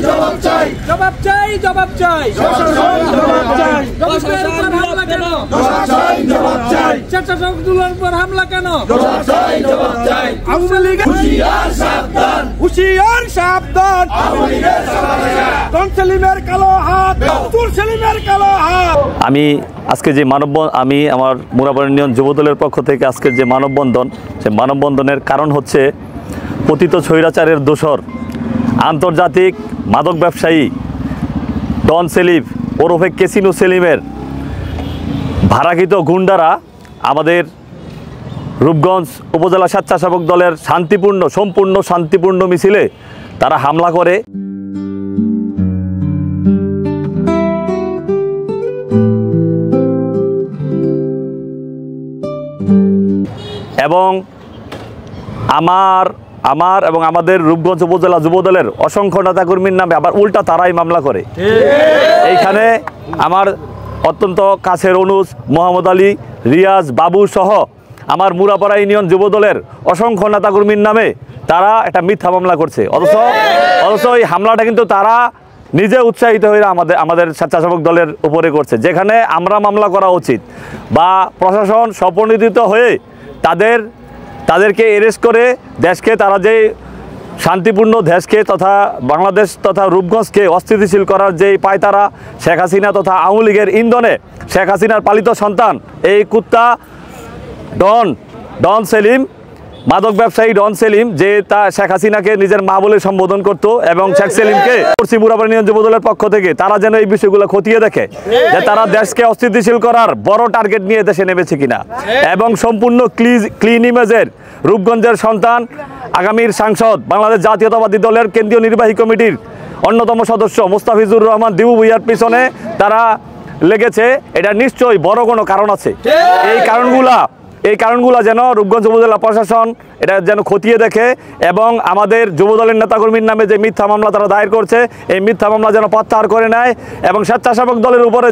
জবাব চাই, জবাব চাই, জবাব চাই, জবাব চাই। জবাবের উপর হামলা কেন? জবাব চাই, জবাব চাই। স্বেচ্ছাসেবকদের উপর হামলা কেন? জবাব চাই, জবাব চাই। আওয়ামী লীগ হুঁশিয়ার সাবধান, হুঁশিয়ার সাবধান। আওয়ামী লীগের সাবালেরা ডন সেলিমের কালো হাত, আব্দুল সেলিমের কালো হাত। আমি আজকে যে আমি আমার মুরাপাড়া ইউনিয়ন যুবদলের পক্ষ থেকে আজকের যে মানববন্ধন, সে মানববন্ধনের কারণ হচ্ছে পতিত স্বৈরাচারের দোসর আন্তর্জাতিক মাদক ব্যবসায়ী ডন সেলিম ওরফে কেসিনো সেলিমের ভাড়াকৃত গুন্ডারা আমাদের রূপগঞ্জ উপজেলা স্বেচ্ছাসেবক দলের সম্পূর্ণ শান্তিপূর্ণ মিছিলে তারা হামলা করে এবং আমার এবং আমাদের রূপগঞ্জ উপজেলা যুবদলের অসংখ্য নেতাকর্মীর নামে আবার উল্টা তারাই মামলা করে। এইখানে আমার অত্যন্ত কাছের অনুজ, মোহাম্মদ আলী, রিয়াজ, বাবু সহ আমার মুরাপাড়া ইউনিয়ন যুবদলের অসংখ্য নেতাকর্মীর নামে তারা একটা মিথ্যা মামলা করছে। অথচ এই হামলাটা কিন্তু তারা নিজে উৎসাহিত হয়ে আমাদের স্বেচ্ছাসেবক দলের উপরে করছে, যেখানে আমরা মামলা করা উচিত বা প্রশাসন স্বপ্রণোদিত হয়ে তাদেরকে অ্যারেস্ট করে দেশকে তারা যে শান্তিপূর্ণ দেশকে তথা বাংলাদেশ তথা রূপগঞ্জকে অস্থিতিশীল করার যেই পায়তারা শেখ হাসিনা তথা আওয়ামী লীগের ইন্ধনে শেখ হাসিনার পালিত সন্তান এই কুত্তা ডন সেলিম, মাদক ব্যবসায়ী ডন সেলিম, যে তা শেখ হাসিনাকে নিজের মা বলে সম্বোধন করত এবং শেখ সেলিমকে মুরাপাড়া ইউনিয়ন যুবদলের পক্ষ থেকে তারা যেন এই বিষয়গুলো খতিয়ে দেখে যে তারা দেশকে অস্থিতিশীল করার বড় টার্গেট নিয়ে দেশে নেমেছে কিনা এবং সম্পূর্ণ ক্লিন ইমেজের রূপগঞ্জের সন্তান আগামীর সাংসদ বাংলাদেশ জাতীয়তাবাদী দলের কেন্দ্রীয় নির্বাহী কমিটির অন্যতম সদস্য মুস্তাফিজুর রহমান দিবু ভুইয়ার পিছনে তারা লেগেছে। এটা নিশ্চয়ই বড় কোনো কারণ আছে। এই কারণগুলা যেন রূপগঞ্জ উপজেলা প্রশাসন এটা যেন খতিয়ে দেখে এবং আমাদের যুবদলের নেতাকর্মীর নামে যে মিথ্যা মামলা তারা দায়ের করছে এই মিথ্যা মামলা যেন প্রত্যাহার করে নেয় এবং স্বেচ্ছাসেবক দলের উপরে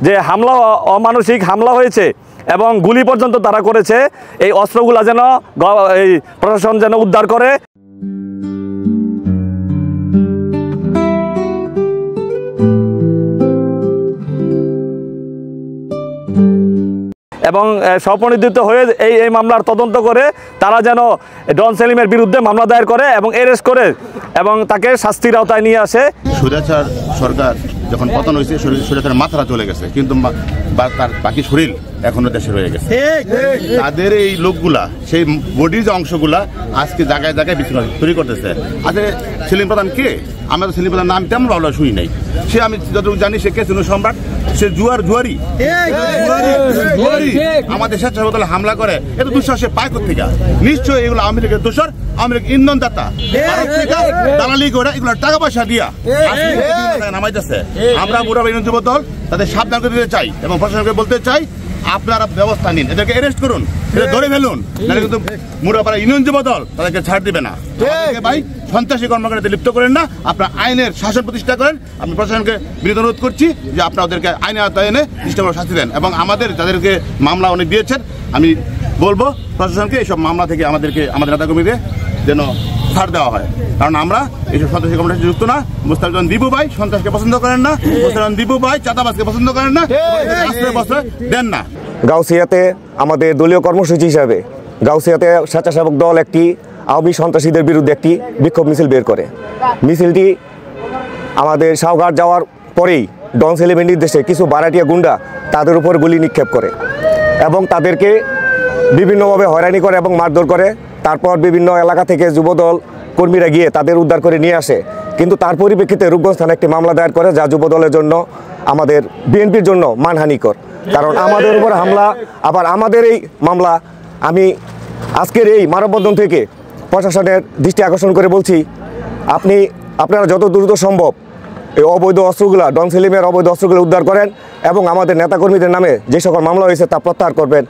যে হামলা, অমানসিক হামলা হয়েছে এবং গুলি পর্যন্ত তারা করেছে, এই অস্ত্রগুলা যেন এই প্রশাসন যেন উদ্ধার করে। এবং স্বপ্রণোদিত হয়ে এই মামলার তদন্ত করে তারা যেন ডন সেলিমের বিরুদ্ধে মামলা দায়ের করে এবং অ্যারেস্ট করে এবং তাকে শাস্তির আওতায় নিয়ে আসে। স্বৈরাচার সরকার যখন পতন হয়েছে স্বৈরাচারের মাথাটা চলে গেছে, কিন্তু তার বাকি শরীর এখনো দেশে রয়ে গেছে। তাদের এই লোকগুলা সেই বডির যে অংশগুলা আজকে জায়গায় জায়গায় বিচ্ছিন্ন তৈরি করতেছে। আজকে সেলিম প্রধান কে? আমরা তো সেলিম প্রধান নাম তেমন ভালো শুনি নাই। সে আমি যতটুকু জানি সে কেসিনো সম্রাট, সে জুয়ারি আমাদের স্বেচ্ছাসেবক দলে হামলা করে। এত দুঃসাহসে পায় কোথেকে? নিশ্চয়ই এগুলো আওয়ামী লীগের দোষর, আওয়ামী লীগ ইন্ধন দাতা, দালালি করে এগুলো টাকা পয়সা দিয়া নামাইতেছে। আমরা মুরাপাড়া ইউনিয়ন যুবদল তাদের সাবধান করে দিতে চাই এবং প্রশাসনকে বলতে চাই আপনারা ব্যবস্থা নিন, এদেরকে অ্যারেস্ট করুন, এটা ধরে ফেলুন, নাহলে কিন্তু মুরাপাড়া ইউনিয়ন যুবদল তাদেরকে ছাড় দিবে না। ভাই সন্ত্রাসী কর্মকাণ্ডে লিপ্ত করেন না, আপনার আইনের শাসন প্রতিষ্ঠা করেন। আমি প্রশাসনকে বিনীত অনুরোধ করছি যে আপনারা ওদেরকে আইনের আওতায় এনে দৃষ্টান্ত শাস্তি দেন এবং আমাদের যাদেরকে মামলা অনেক দিয়েছেন আমি বলবো প্রশাসনকে এইসব মামলা থেকে আমাদের নেতাকর্মীদের যেন ছাড় দেওয়া হয়, কারণ আমরা এইসব সন্ত্রাসী কর্মসূচিতে যুক্ত না। মুস্তাফিজুর দিবু ভাই সন্ত্রাসকে পছন্দ করেন না, মুস্তাফিজুর দিবু ভাই চাঁদাবাজকে পছন্দ করেন না, আশ্রয় দেন না। গাউসিয়াতে আমাদের দলীয় কর্মসূচি হিসাবে গাউসিয়াতে স্বেচ্ছাসেবক দল একটি আওয়ামী সন্ত্রাসীদের বিরুদ্ধে একটি বিক্ষোভ মিছিল বের করে। মিছিলটি আমাদের শাহঘাট যাওয়ার পরেই ডন সেলিমের নির্দেশে কিছু বারাটিয়া গুন্ডা তাদের উপর গুলি নিক্ষেপ করে এবং তাদেরকে বিভিন্নভাবে হয়রানি করে এবং মারধর করে। তারপর বিভিন্ন এলাকা থেকে যুবদল কর্মীরা গিয়ে তাদের উদ্ধার করে নিয়ে আসে, কিন্তু তার পরিপ্রেক্ষিতে রূপগঞ্জ থানায় একটি মামলা দায়ের করে, যা যুবদলের জন্য আমাদের বিএনপির জন্য মানহানিকর। কারণ আমাদের উপর হামলা, আবার আমাদের এই মামলা। আমি আজকের এই মানববন্ধন থেকে প্রশাসনের দৃষ্টি আকর্ষণ করে বলছি, আপনারা যত দ্রুত সম্ভব এই অবৈধ অস্ত্রগুলো, ডন সেলিমের অবৈধ অস্ত্রগুলো উদ্ধার করেন এবং আমাদের নেতাকর্মীদের নামে যে সকল মামলা হয়েছে তা প্রত্যাহার করবেন।